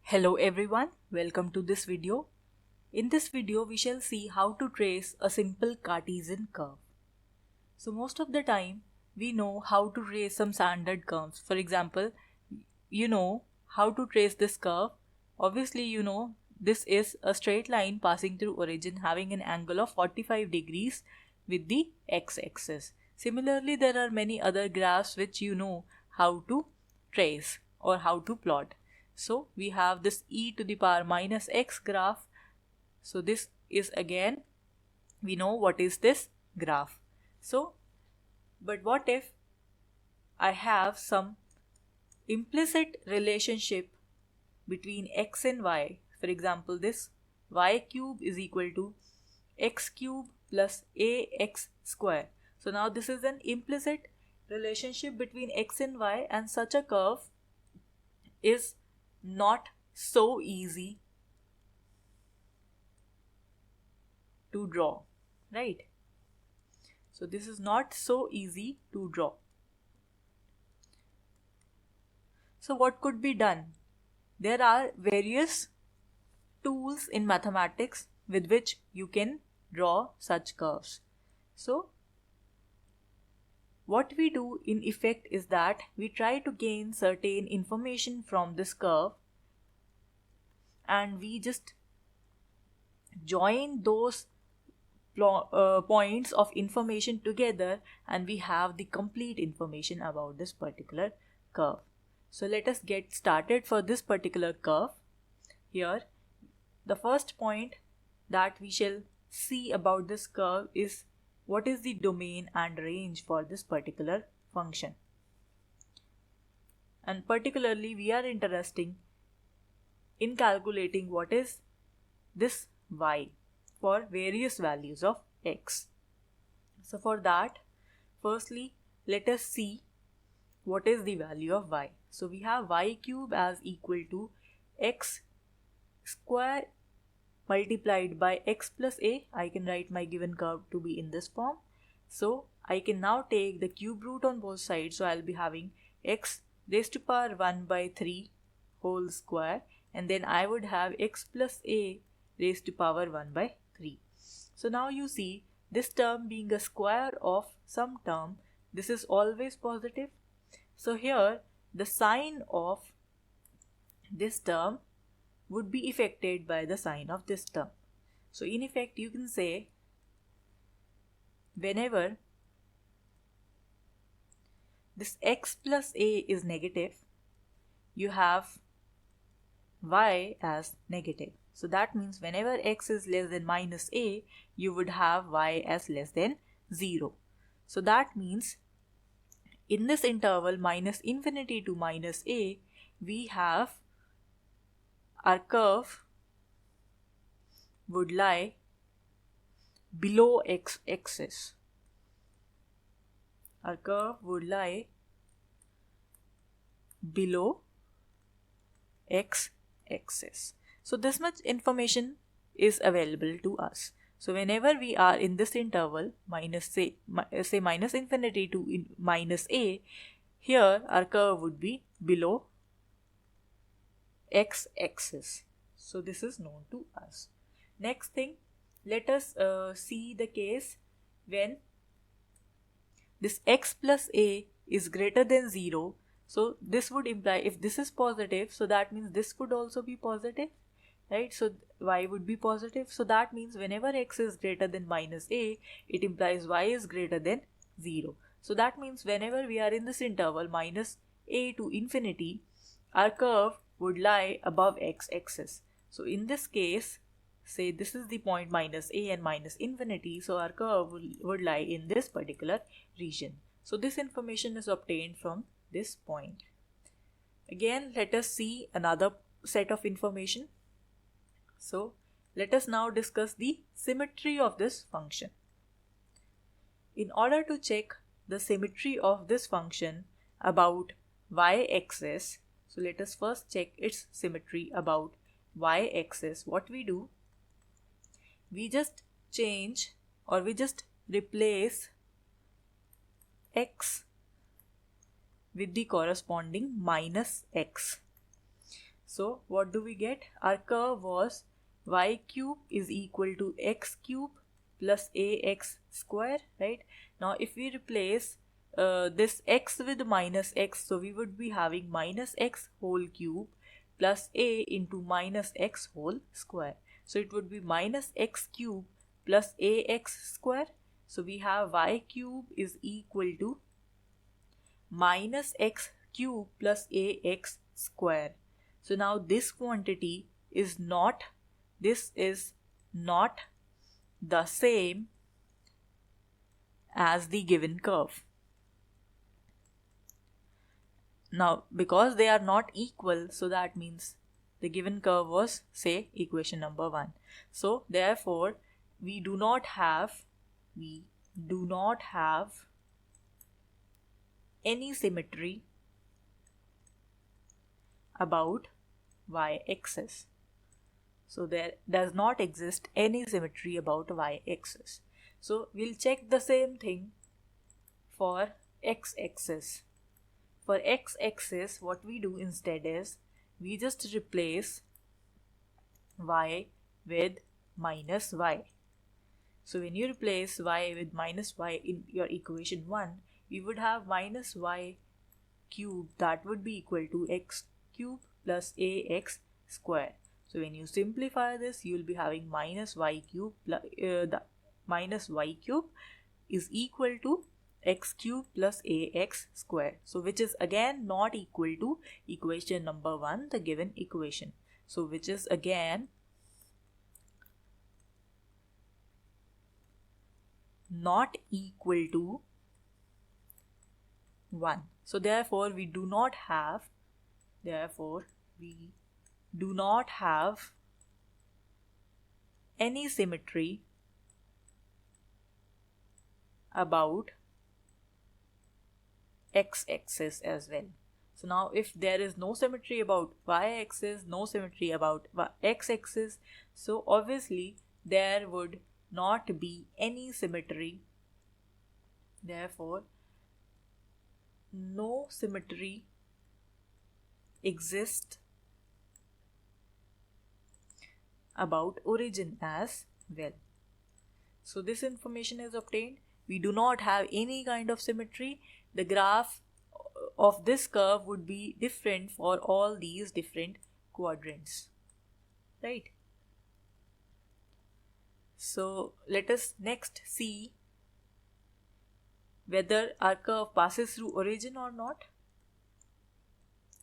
Hello everyone, welcome to this video. In this video, we shall see how to trace a simple Cartesian curve. So most of the time, we know how to trace some standard curves. For example, you know how to trace this curve. Obviously, you know this is a straight line passing through origin having an angle of 45 degrees with the x-axis. Similarly, there are many other graphs which you know how to trace or how to plot. So we have this e to the power minus x graph. So this is again, we know what is this graph. So, but what if I have some implicit relationship between x and y? For example, this y cube is equal to x cube plus ax square. So now this is an implicit relationship between x and y, and such a curve is not so easy to draw, right? So this is not so easy to draw. So what could be done? There are various tools in mathematics with which you can draw such curves. So what we do in effect is that we try to gain certain information from this curve and we just join those points of information together and we have the complete information about this particular curve. So let us get started for this particular curve. Here, the first point that we shall see about this curve is what is the domain and range for this particular function. And particularly we are interested in calculating what is this y for various values of x. So for that, firstly, let us see what is the value of y. So we have y cube as equal to x square multiplied by x plus a. I can write my given curve to be in this form. So I can now take the cube root on both sides. So I'll be having x raised to power 1 by 3 whole square, and then I would have x plus a raised to power 1 by 3. So now you see this term being a square of some term, this is always positive. So here the sign of this term would be affected by the sign of this term. So in effect you can say whenever this x plus a is negative, you have y as negative. So that means whenever x is less than minus a, you would have y as less than 0. So that means in this interval minus infinity to minus a, we have our curve would lie below x-axis. Our curve would lie below x-axis. So this much information is available to us. So whenever we are in this interval minus say minus infinity to minus a, here our curve would be below x-axis. So this is known to us. Next thing, let us see the case when this x plus a is greater than 0. So this would imply if this is positive, so that means this could also be positive, right? So y would be positive. So that means whenever x is greater than minus a, it implies y is greater than 0. So that means whenever we are in this interval minus a to infinity, our curve would lie above x-axis. So in this case, say this is the point minus a and minus infinity, so our curve would lie in this particular region. So this information is obtained from this point. Again, let us see another set of information. So let us now discuss the symmetry of this function. In order to check the symmetry of this function about y-axis, so let us first check its symmetry about y-axis. What we do, we just change or we just replace x with the corresponding minus x. So what do we get? Our curve was y cube is equal to x cube plus ax square, right? Now if we replace this x with minus x, so we would be having minus x whole cube plus a into minus x whole square. So it would be minus x cube plus ax square. So we have y cube is equal to minus x cube plus ax square. So now this quantity is not the same as the given curve. Now because they are not equal, so that means the given curve was, say, equation number 1. So therefore we do not have any symmetry about y-axis. So there does not exist any symmetry about y-axis. So we'll check the same thing for x-axis. For x-axis, what we do instead is we just replace y with minus y. So when you replace y with minus y in your equation 1, we would have minus y cube, that would be equal to x cube plus ax square. So when you simplify this, you will be having minus y cube the minus y cube is equal to x cube plus ax square. So which is again not equal to equation number 1, the given equation. So which is again not equal to 1. So therefore we do not have any symmetry about x-axis as well. So now if there is no symmetry about y-axis, no symmetry about x-axis, so obviously there would not be any symmetry. Therefore no symmetry exists about origin as well. So this information is obtained. We do not have any kind of symmetry. The graph of this curve would be different for all these different quadrants, right? So let us next see whether our curve passes through origin or not.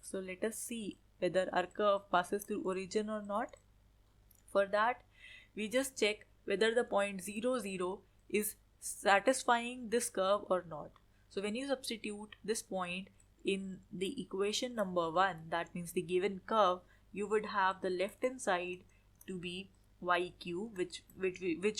So let us see whether our curve passes through origin or not. For that, we just check whether the point 0, 0 is satisfying this curve or not. So when you substitute this point in the equation number 1, that means the given curve, you would have the left hand side to be y cube, which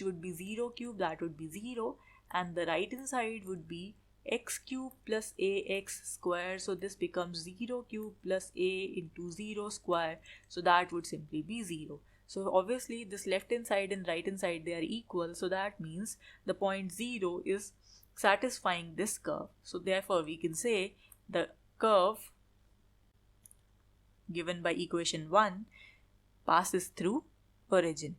would be 0 cube, that would be 0, and the right hand side would be x cube plus ax square. So this becomes 0 cube plus a into 0 square, so that would simply be 0. So obviously this left hand side and right hand side, they are equal, so that means the point 0 is satisfying this curve. So therefore we can say the curve given by equation 1 passes through origin.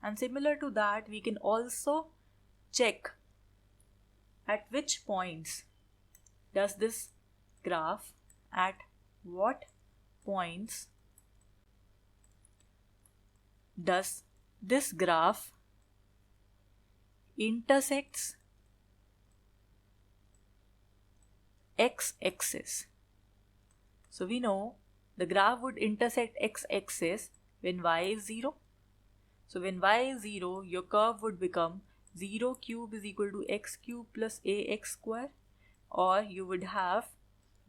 And similar to that, we can also check at which points does this graph, at what points does this graph intersects x-axis. So we know the graph would intersect x-axis when y is 0. So when y is 0, your curve would become 0 cube is equal to x cube plus ax square, or you would have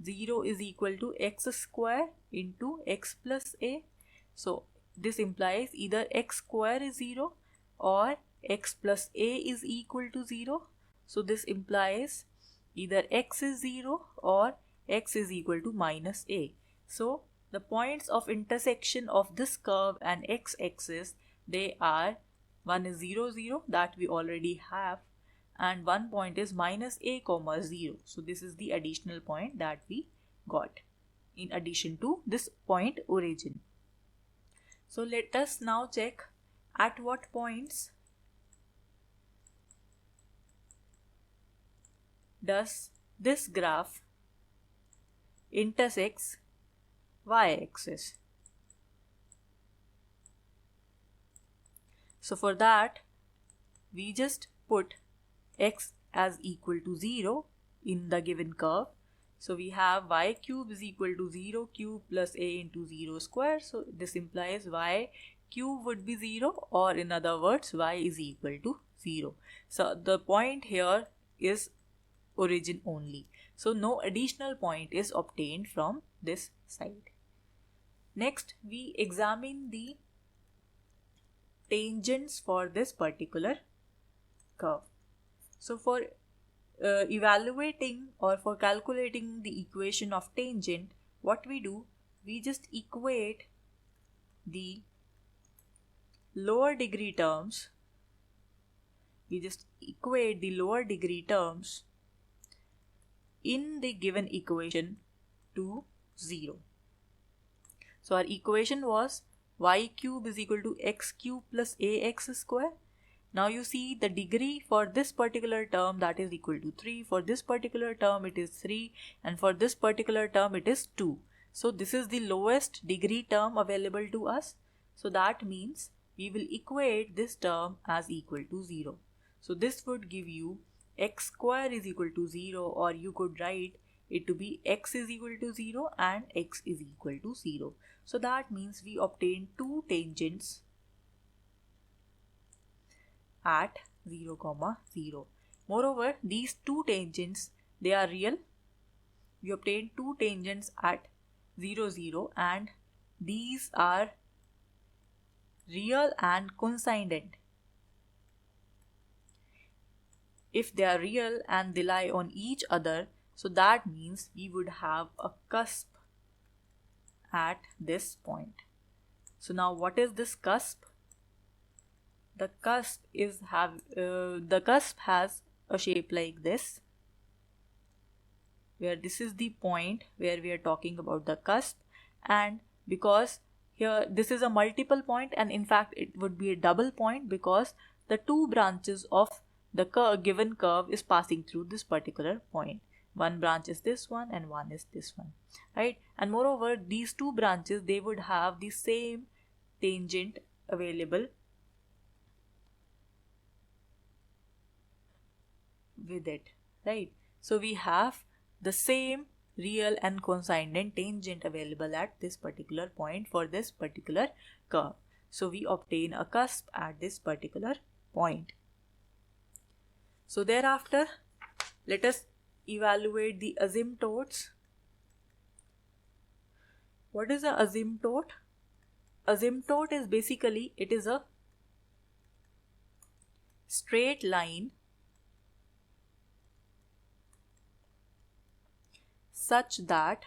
0 is equal to x square into x plus a. So this implies either x square is 0 or x plus a is equal to 0. So this implies either x is 0 or x is equal to minus a. So the points of intersection of this curve and x-axis, they are, one is 0, 0, that we already have, and one point is minus a comma 0. So this is the additional point that we got in addition to this point origin. So let us now check at what points does this graph intersects y-axis. So for that, we just put x as equal to 0 in the given curve. So we have y cube is equal to 0 cube plus a into 0 square. So this implies y cube would be 0, or in other words y is equal to 0. So the point here is origin only. So no additional point is obtained from this side. Next, we examine the tangents for this particular curve. So for evaluating or for calculating the equation of tangent, what we do, we just equate the lower degree terms. We just equate the lower degree terms in the given equation to 0. So our equation was y cube is equal to x cube plus ax square. Now you see the degree for this particular term, that is equal to 3. For this particular term it is 3, and for this particular term it is 2. So this is the lowest degree term available to us. So that means we will equate this term as equal to 0. So this would give you x square is equal to 0, or you could write it to be x is equal to 0 and x is equal to 0. So that means we obtain two tangents at 0, 0. Moreover, these two tangents, they are real. We obtain two tangents at 0, 0, and these are real and coincident. If they are real and they lie on each other, so that means we would have a cusp at this point. So now what is this cusp? The cusp has a shape like this, where this is the point where we are talking about the cusp, and because here this is a multiple point, and in fact it would be a double point because the two branches of the given curve is passing through this particular point. One branch is this one and one is this one, right? And moreover, these two branches, they would have the same tangent available with it, right? So we have the same real and coincident tangent available at this particular point for this particular curve. So we obtain a cusp at this particular point. So thereafter, let us evaluate the asymptotes. What is an asymptote? Asymptote is basically, it is a straight line such that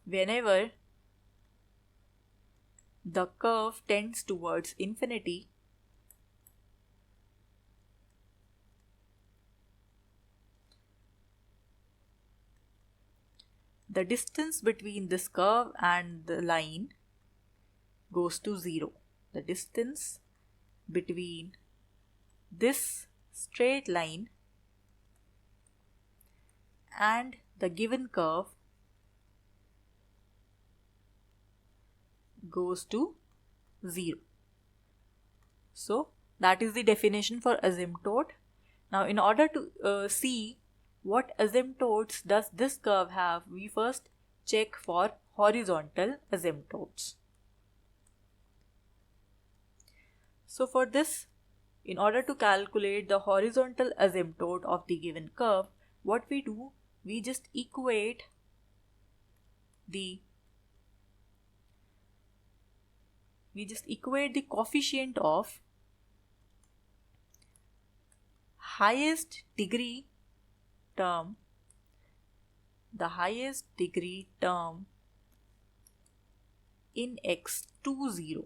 whenever the curve tends towards infinity, the distance between this curve and the line goes to 0. The distance between this straight line and the given curve goes to 0. So that is the definition for asymptote. Now in order to see what asymptotes does this curve have, we first check for horizontal asymptotes. So for this, in order to calculate the horizontal asymptote of the given curve, what we do, we just equate the coefficient of highest degree term, in x to 0.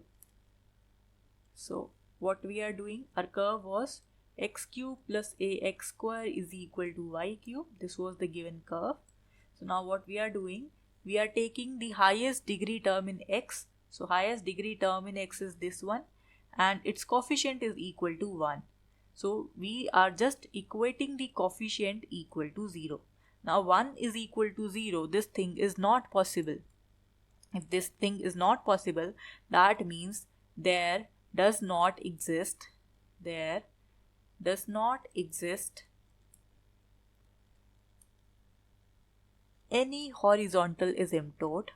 So what we are doing, our curve was x cube plus ax square is equal to y cube. This was the given curve. So now what we are doing, we are taking the highest degree term in x. So highest degree term in x is this one, and its coefficient is equal to 1. So we are just equating the coefficient equal to 0. Now 1 is equal to 0. This thing is not possible. If this thing is not possible, that means there does not exist any horizontal asymptote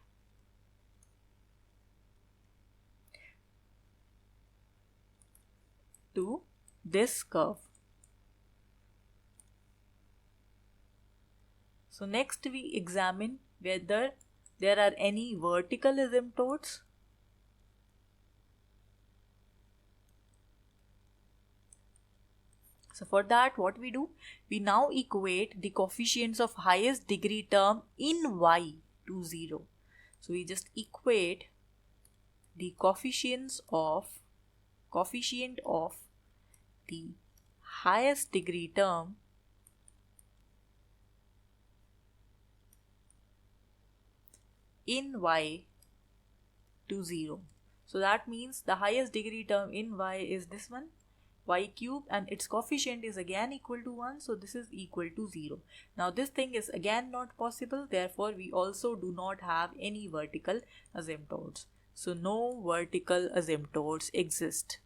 to this curve. So next we examine whether there are any vertical asymptotes. So for that, what we do, we now equate the coefficients of highest degree term in y to 0. So we just equate the coefficient of the highest degree term in y to 0. So that means the highest degree term in y is this one, y cube, and its coefficient is again equal to 1, so this is equal to 0. Now this thing is again not possible, therefore we also do not have any vertical asymptotes. So no vertical asymptotes exist.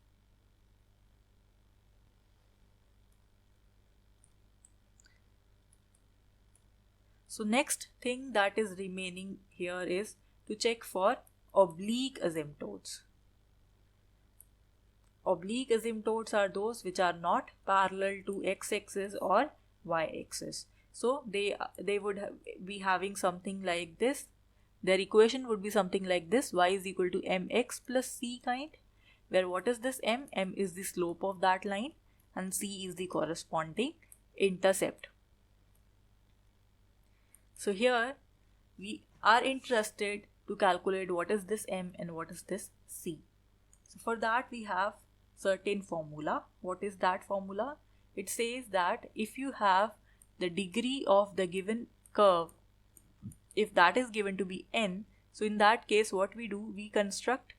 So next thing that is remaining here is to check for oblique asymptotes. Oblique asymptotes are those which are not parallel to x-axis or y-axis. So they would be having something like this. Their equation would be something like this: y is equal to mx plus c kind, where what is this m? M is the slope of that line and c is the corresponding intercept. So here we are interested to calculate what is this m and what is this c. So for that we have certain formula. What is that formula? It says that if you have the degree of the given curve, if that is given to be n, so in that case what we do, we construct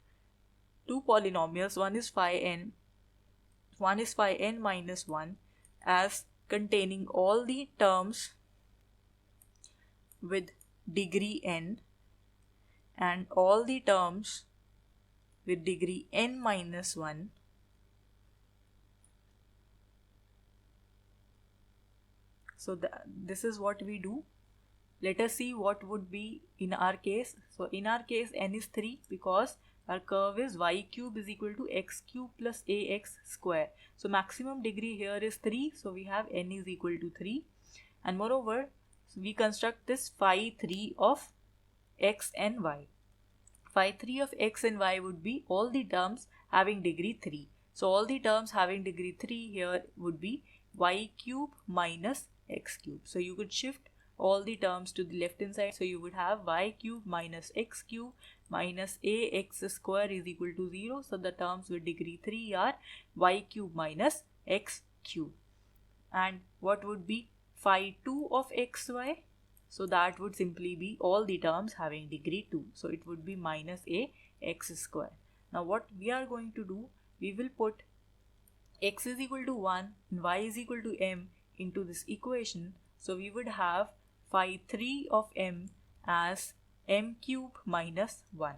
two polynomials. One is phi n minus 1 as containing all the terms with degree n and all the terms with degree n minus 1 . So this is what we do. Let us see what would be in our case. So in our case n is 3 because our curve is y cube is equal to x cube plus ax square. So maximum degree here is 3. So we have n is equal to 3. And moreover, we construct this phi 3 of x and y. Phi 3 of x and y would be all the terms having degree 3. So all the terms having degree 3 here would be y cube minus x cube. So you could shift all the terms to the left hand side. So you would have y cube minus x cube minus ax square is equal to 0. So the terms with degree 3 are y cube minus x cube. And what would be phi 2 of xy? So that would simply be all the terms having degree 2. So it would be minus ax square. Now what we are going to do, we will put x is equal to 1 and y is equal to m into this equation. So we would have phi 3 of m as m cube minus 1.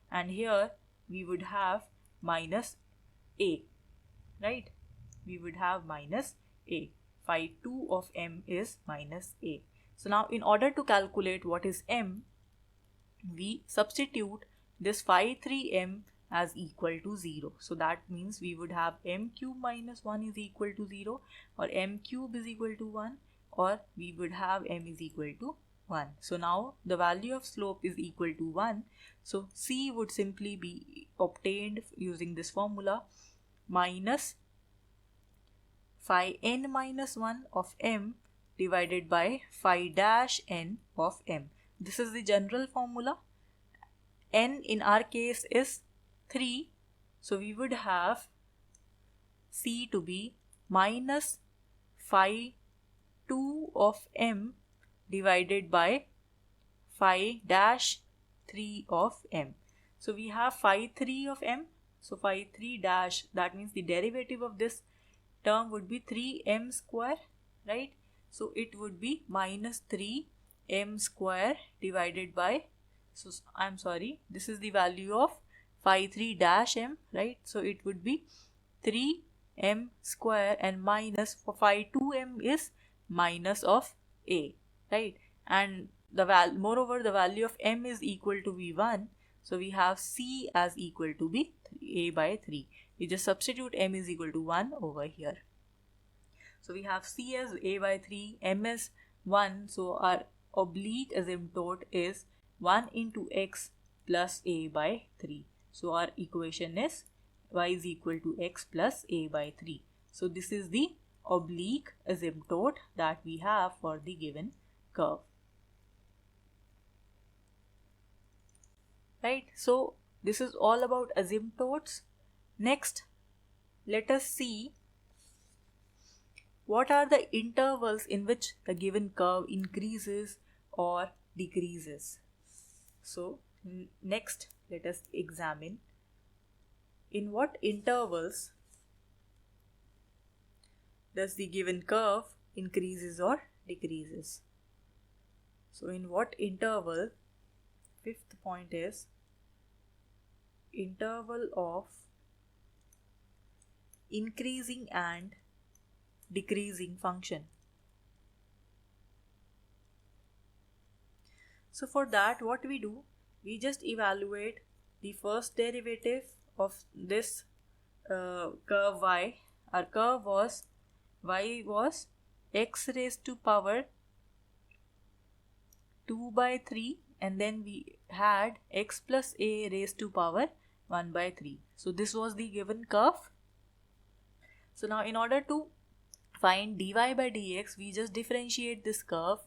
And here we would have minus a, right? We would have minus a. Phi 2 of m is minus a. So now in order to calculate what is m, we substitute this phi 3m as equal to 0. So that means we would have m cube minus 1 is equal to 0, or m cube is equal to 1, or we would have m is equal to 1. So now the value of slope is equal to 1. So c would simply be obtained using this formula, minus phi n minus 1 of m divided by phi dash n of m. This is the general formula. N in our case is 3. So we would have c to be minus phi 2 of m divided by phi dash 3 of m. So we have phi 3 of m. So phi 3 dash, that means the derivative of this term would be 3m square, right? So it would be minus 3m square divided by, so I'm sorry, this is the value of phi 3 dash m, right? So it would be 3m square, and minus for phi 2m is minus of a, right? And moreover the value of m is equal to v1, so we have c as equal to be a by 3. We just substitute m is equal to 1 over here. So we have c as a by 3, m as 1, so our oblique asymptote is 1 into x plus a by 3. So our equation is y is equal to x plus a by 3. So this is the oblique asymptote that we have for the given curve. Right, so this is all about asymptotes. Next, let us see what are the intervals in which the given curve increases or decreases. So next, let us examine in what intervals does the given curve increases or decreases. So in what interval, fifth point is interval of increasing and decreasing function. So for that, what we do, we just evaluate the first derivative of this curve y. Our curve was y was x raised to power 2 by 3, and then we had x plus a raised to power 1 by 3. So this was the given curve. So now in order to find dy by dx, we just differentiate this curve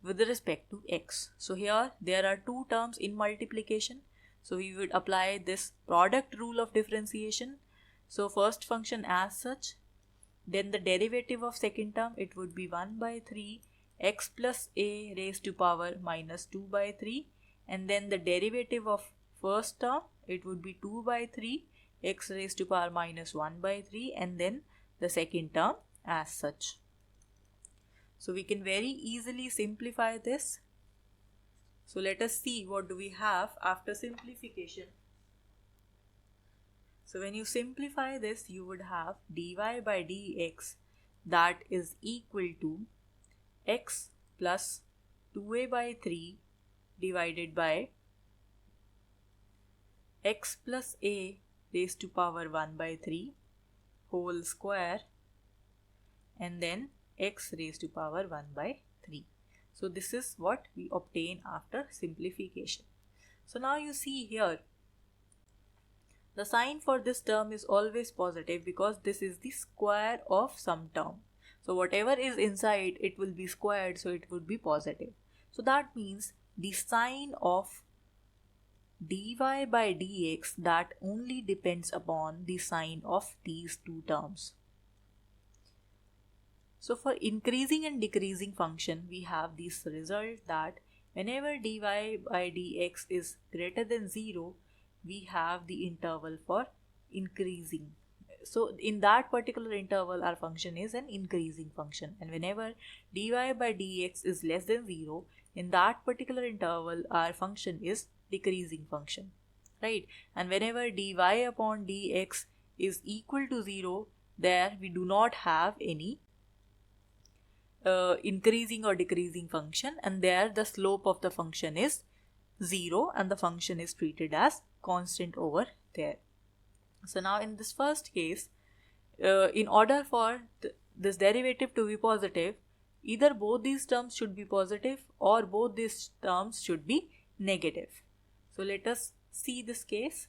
with respect to x. So here there are two terms in multiplication, so we would apply this product rule of differentiation. So first function as such, then the derivative of second term, it would be 1 by 3 x plus a raised to power minus 2 by 3, and then the derivative of first term, it would be 2 by 3 x raised to power minus 1 by 3, and then the second term as such. So we can very easily simplify this. So let us see what do we have after simplification. So when you simplify this, you would have dy by dx that is equal to x plus 2a by 3 divided by x plus a raised to power 1 by 3 whole square, and then x raised to power 1 by 3. So this is what we obtain after simplification. So now you see here, the sign for this term is always positive because this is the square of some term. So whatever is inside, it will be squared, so it would be positive. So that means the sign of dy by dx that only depends upon the sign of these two terms. So for increasing and decreasing function, we have this result that whenever dy by dx is greater than 0, we have the interval for increasing. So in that particular interval, our function is an increasing function, and whenever dy by dx is less than 0, in that particular interval, our function is decreasing function, right? And whenever dy upon dx is equal to 0, there we do not have any increasing or decreasing function, and there the slope of the function is 0 and the function is treated as constant over there. So now in this first case, in order for this derivative to be positive, either both these terms should be positive or both these terms should be negative. So let us see this case.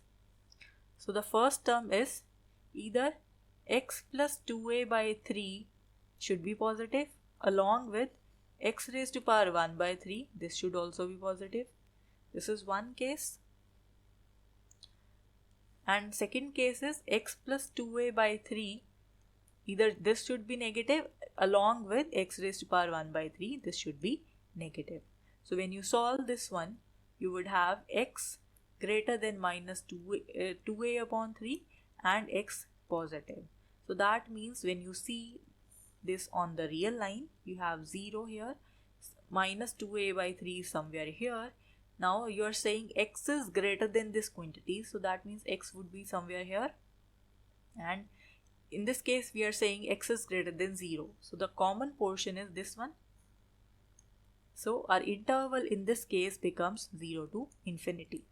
So the first term is either x plus 2a by 3 should be positive, along with x raised to power 1 by 3, this should also be positive. This is one case. And second case is x plus 2a by 3 either this should be negative along with x raised to power 1 by 3, this should be negative. So when you solve this one, you would have x greater than minus 2a upon 3 and x positive. So that means when you see this on the real line, you have 0 here, minus 2a by 3 is somewhere here. Now you are saying x is greater than this quantity, so that means x would be somewhere here, and in this case we are saying x is greater than 0, so the common portion is this one. So our interval in this case becomes 0 to infinity,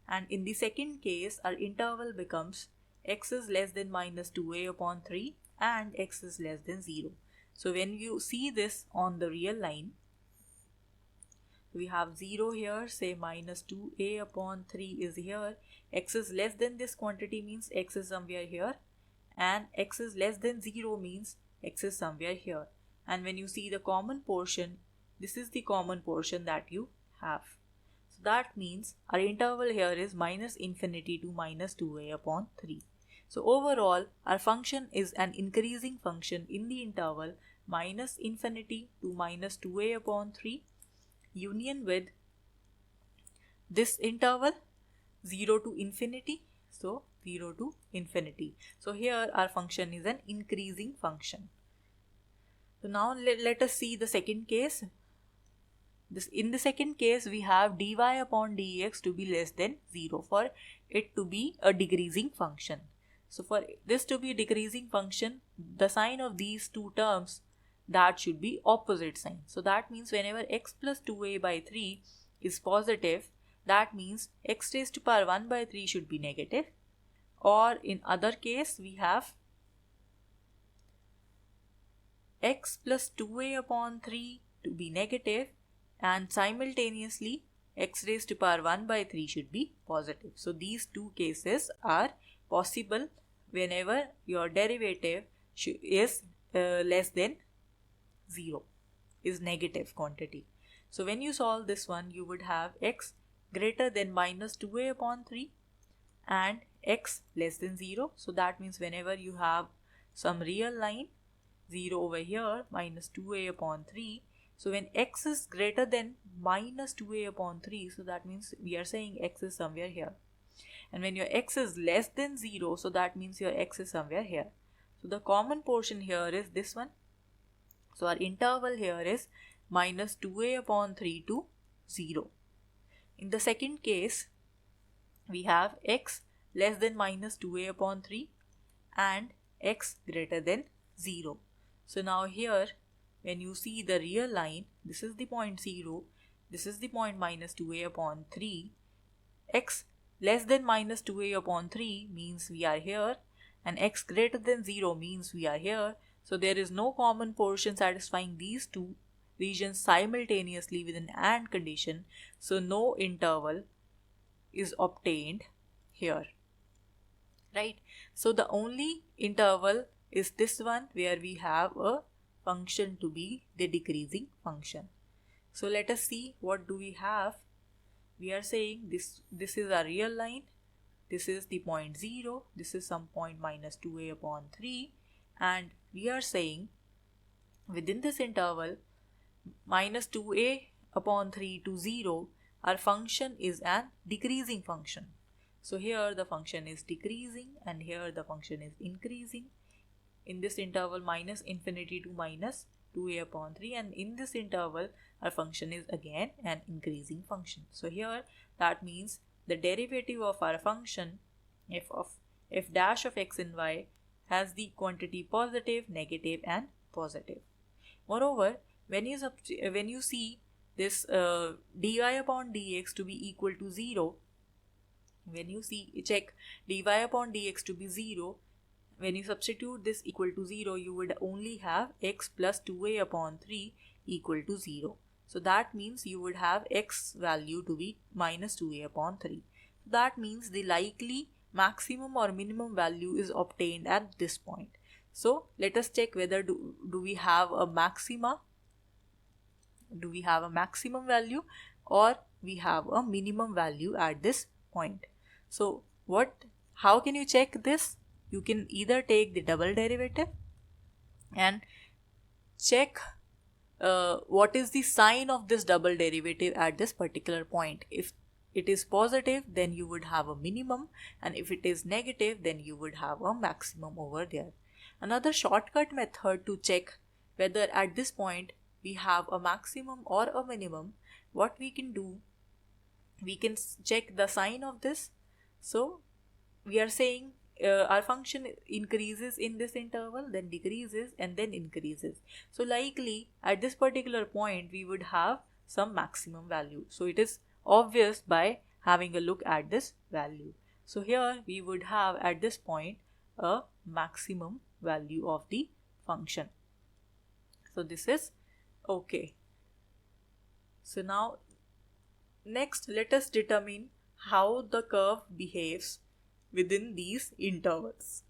and in the second case our interval becomes x is less than minus 2a upon 3 and x is less than 0. So when you see this on the real line, we have 0 here, say minus 2a upon 3 is here, x is less than this quantity means x is somewhere here, and x is less than 0 means x is somewhere here. And when you see the common portion, this is the common portion that you have. So that means our interval here is minus infinity to minus 2a upon 3. So overall our function is an increasing function in the interval minus infinity to minus 2a upon 3 union with this interval 0 to infinity, so 0 to infinity. So here our function is an increasing function. So now let us see the second case. In the second case we have dy upon dx to be less than 0 for it to be a decreasing function. So for this to be a decreasing function, the sign of these two terms, that should be opposite sign. So that means whenever x plus 2a by 3 is positive, that means x raised to power 1 by 3 should be negative. Or in other case we have x plus 2a upon 3 to be negative, and simultaneously x raised to power 1 by 3 should be positive. So these two cases are possible whenever your derivative is less than 0, is negative quantity. So when you solve this one, you would have x greater than minus 2a upon 3 and x less than 0. So that means whenever you have some real line, 0 over here, minus 2a upon 3. So when x is greater than minus 2a upon 3, so that means we are saying x is somewhere here. And when your x is less than 0, so that means your x is somewhere here. So the common portion here is this one. So our interval here is minus 2a upon 3 to 0. In the second case, we have x less than minus 2a upon 3 and x greater than 0. So now here, when you see the real line, this is the point 0, this is the point minus 2a upon 3. X less than minus 2a upon 3 means we are here, and x greater than 0 means we are here. So there is no common portion satisfying these two regions simultaneously with an AND condition. So no interval is obtained here, right? So the only interval is this one where we have a function to be the decreasing function. So let us see what do we have. We are saying this is a real line, this is the point 0, this is some point minus 2a upon 3, and we are saying within this interval minus 2a upon 3 to 0, our function is an decreasing function. So here the function is decreasing and here the function is increasing. In this interval minus infinity to minus 2a upon 3, and in this interval our function is again an increasing function. So here that means the derivative of our function f dash of x and y has the quantity positive, negative and positive. Moreover, when you see this dy upon dx to be equal to 0, when you check dy upon dx to be 0, when you substitute this equal to 0, you would only have x plus 2a upon 3 equal to 0. So that means you would have x value to be minus 2a upon 3. That means the likely maximum or minimum value is obtained at this point. So let us check whether do we have a maxima, do we have a maximum value or we have a minimum value at this point. So how can you check this? You can either take the double derivative and check what is the sign of this double derivative at this particular point. If it is positive, then you would have a minimum, and if it is negative, then you would have a maximum over there. Another shortcut method to check whether at this point we have a maximum or a minimum, what we can do, we can check the sign of this. So we are saying our function increases in this interval, then decreases, and then increases. So likely at this particular point we would have some maximum value. So it is obvious by having a look at this value. So here we would have at this point a maximum value of the function. So this is okay. So now next let us determine how the curve behaves within these intervals.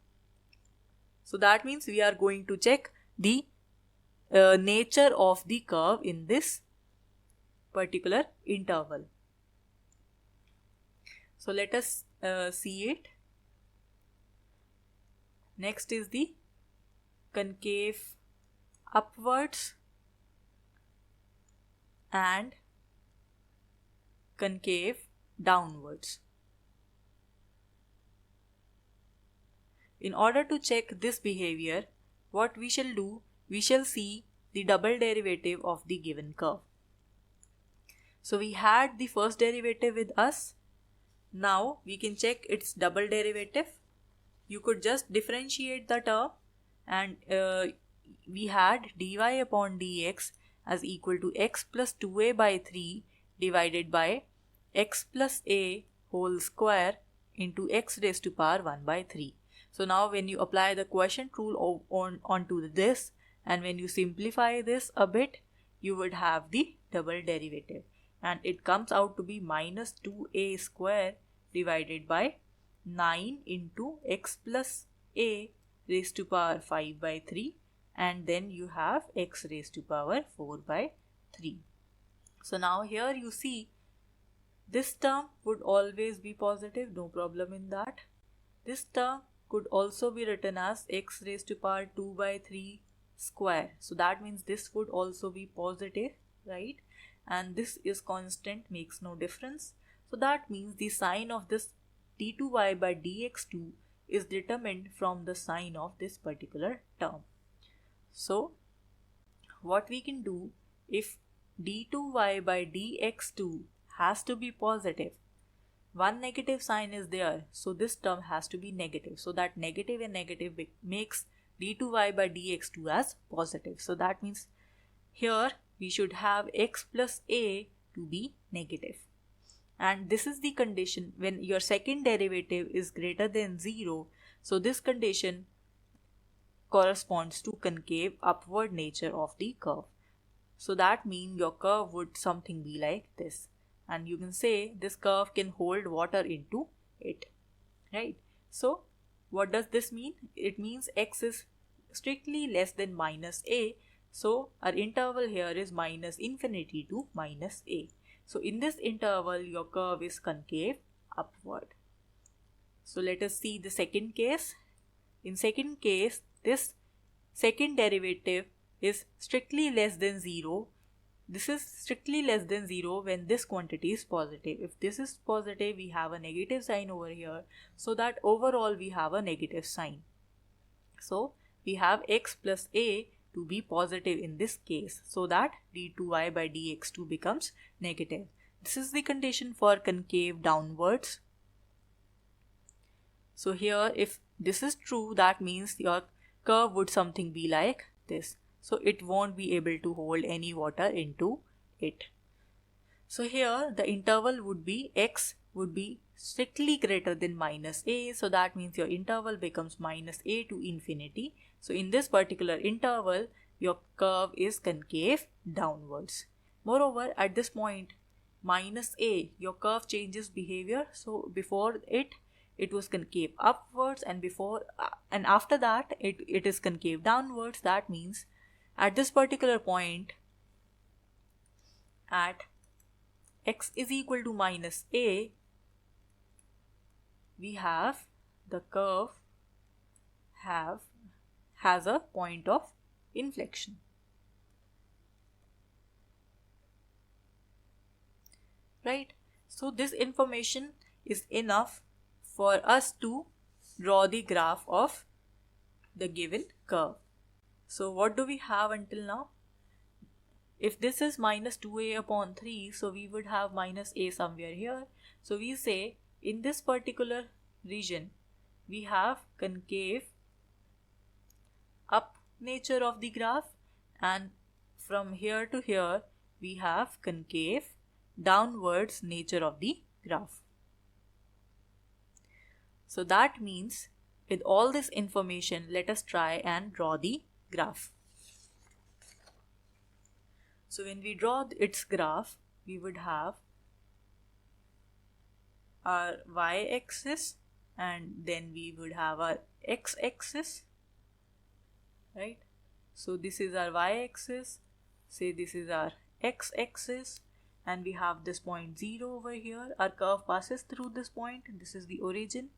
So that means we are going to check the nature of the curve in this particular interval. So let us see it. Next is the concave upwards and concave downwards. In order to check this behavior, what we shall do, we shall see the double derivative of the given curve. So we had the first derivative with us. Now we can check its double derivative. You could just differentiate the term, and we had dy upon dx as equal to x plus 2a by 3 divided by x plus a whole square into x raised to power 1 by 3. So now when you apply the quotient rule onto this, and when you simplify this a bit, you would have the double derivative, and it comes out to be minus 2a square divided by 9 into x plus a raised to power 5 by 3, and then you have x raised to power 4 by 3. So now here you see this term would always be positive, no problem in that. This term could also be written as x raised to power 2 by 3 square. So that means this would also be positive, right? And this is constant, makes no difference. So that means the sign of this d2y by dx2 is determined from the sign of this particular term. So what we can do, if d2y by dx2 has to be positive, one negative sign is there, so this term has to be negative. So that negative and negative makes d2y by dx2 as positive. So that means here we should have x plus a to be negative. And this is the condition when your second derivative is greater than 0. So this condition corresponds to concave upward nature of the curve. So that means your curve would something be like this. And you can say this curve can hold water into it, right? So what does this mean? It means x is strictly less than minus a. So our interval here is minus infinity to minus a. So in this interval your curve is concave upward. So let us see the second case. In second case, this second derivative is strictly less than 0. This is strictly less than 0 when this quantity is positive. If this is positive, we have a negative sign over here, so that overall we have a negative sign. So we have x plus a to be positive in this case, so that d2y by dx2 becomes negative. This is the condition for concave downwards. So here if this is true, that means your curve would something be like this. So it won't be able to hold any water into it. So here the interval would be x would be strictly greater than minus a. So that means your interval becomes minus a to infinity. So in this particular interval, your curve is concave downwards. Moreover, at this point, minus a, your curve changes behavior. So before it was concave upwards, and after that it is concave downwards. That means at this particular point, at x is equal to minus a, we have the curve has a point of inflection. Right? So this information is enough for us to draw the graph of the given curve. So what do we have until now? If this is minus 2a upon 3, so we would have minus a somewhere here. So we say in this particular region, we have concave up nature of the graph, and from here to here, we have concave downwards nature of the graph. So that means with all this information, let us try and draw the graph. So when we draw its graph, we would have our y-axis and then we would have our x-axis, right? So this is our y-axis, say this is our x-axis, and we have this point 0 over here. Our curve passes through this point, this is the origin,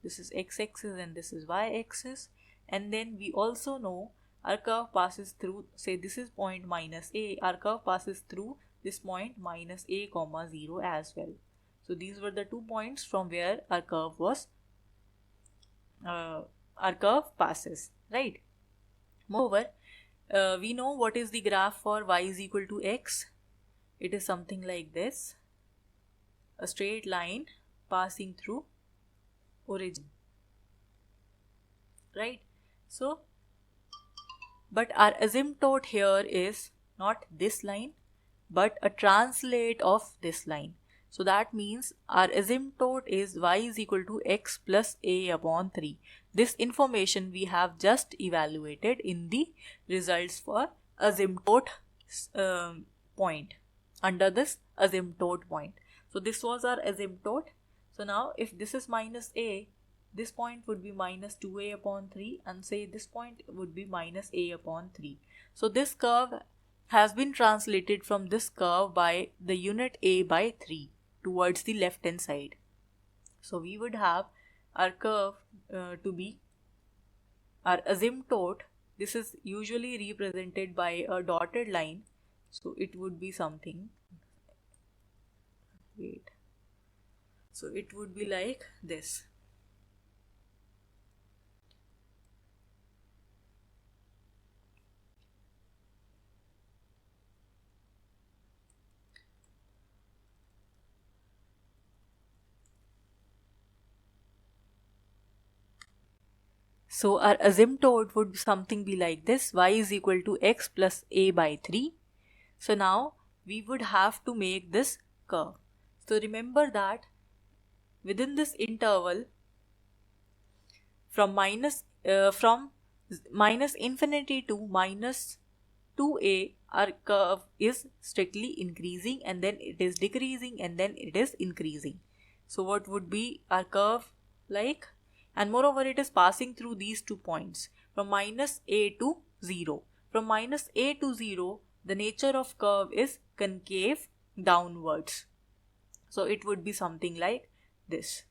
this is x-axis and this is y-axis, and then we also know our curve passes through, say this is point minus a, our curve passes through this point minus a comma 0 as well. So these were the 2 points from where our curve passes, right? Moreover, we know what is the graph for y is equal to x. It is something like this, a straight line passing through origin, right? So but our asymptote here is not this line but a translate of this line. So that means our asymptote is y is equal to x plus a upon 3. This information we have just evaluated in the results for asymptote point, under this asymptote point. So this was our asymptote. So now if this is minus a, this point would be minus 2a upon 3, and say this point would be minus a upon 3. So this curve has been translated from this curve by the unit a by 3 towards the left hand side. So we would have our curve to be our asymptote. This is usually represented by a dotted line. So it would be something, so it would be like this. So our asymptote would something be like this, y is equal to x plus a by 3. So now we would have to make this curve. So remember that within this interval from minus infinity to minus 2a, our curve is strictly increasing and then it is decreasing and then it is increasing. So what would be our curve like? And moreover, it is passing through these 2 points from minus a to 0. From minus a to 0, the nature of curve is concave downwards. So it would be something like this.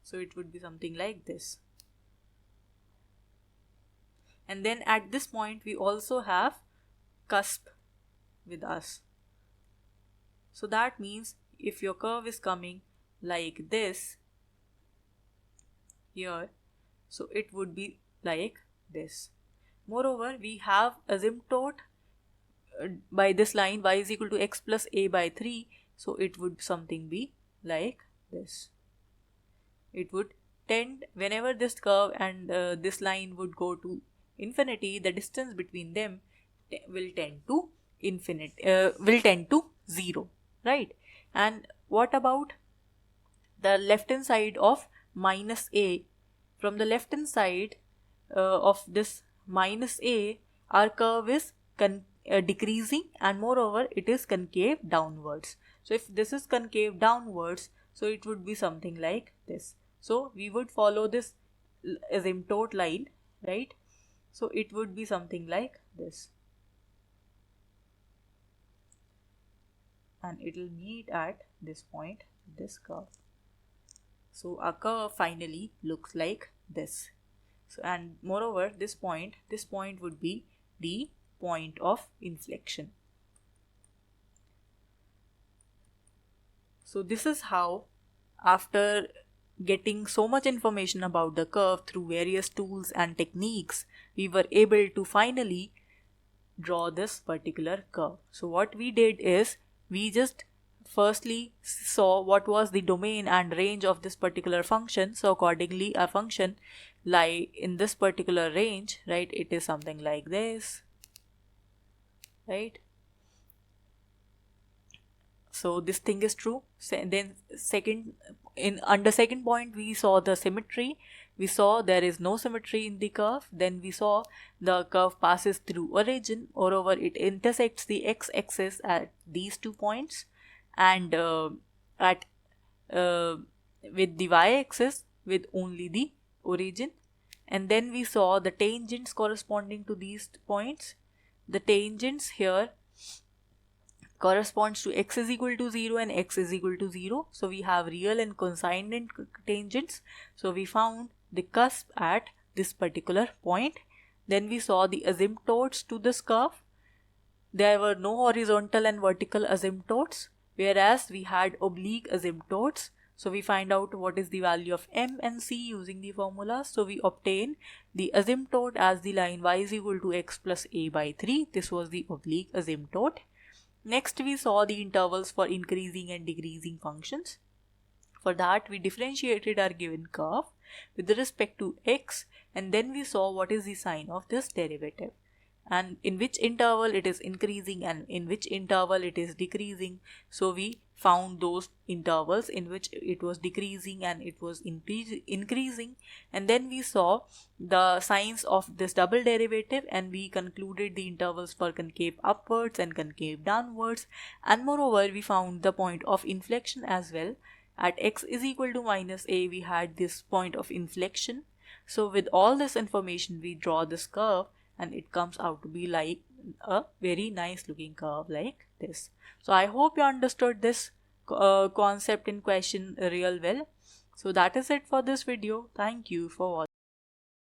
So it would be something like this. And then at this point, we also have cusp with us. So that means if your curve is coming like this here, so it would be like this. Moreover, we have asymptote by this line y is equal to x plus a by 3. So it would something be like this. It would tend, whenever this curve and this line would go to infinity, the distance between them will tend to will tend to 0. Right? And what about the left hand side of minus a? From the left hand side of this minus a, our curve is decreasing and moreover it is concave downwards. So if this is concave downwards, so it would be something like this. So we would follow this asymptote line, right? So it would be something like this. And it will meet at this point, this curve. So a curve finally looks like this. So, and moreover, this point would be the point of inflection. So this is how, after getting so much information about the curve through various tools and techniques, we were able to finally draw this particular curve. So what we did is, we just firstly saw what was the domain and range of this particular function. So accordingly, a function lie in this particular range, right? It is something like this, right? So this thing is true. Then under second point, we saw the symmetry. We saw there is no symmetry in the curve. Then we saw the curve passes through origin. Moreover, it intersects the x-axis at these 2 points, and at with the y-axis with only the origin. And then we saw the tangents corresponding to these points. The tangents here corresponds to x is equal to 0 and x is equal to 0. So we have real and coincident tangents. So we found the cusp at this particular point. Then we saw the asymptotes to this curve. There were no horizontal and vertical asymptotes, whereas we had oblique asymptotes. So we find out what is the value of m and c using the formula. So we obtain the asymptote as the line y is equal to x plus a by 3. This was the oblique asymptote. Next, we saw the intervals for increasing and decreasing functions. For that, we differentiated our given curve with respect to x, and then we saw what is the sign of this derivative, and in which interval it is increasing and in which interval it is decreasing. So we found those intervals in which it was decreasing and it was increasing, and then we saw the signs of this double derivative, and we concluded the intervals for concave upwards and concave downwards. And moreover, we found the point of inflection as well. At x is equal to minus a, we had this point of inflection. So with all this information, we draw this curve, and it comes out to be like a very nice looking curve like this. So I hope you understood this concept in question real well. So that is it for this video. Thank you for watching.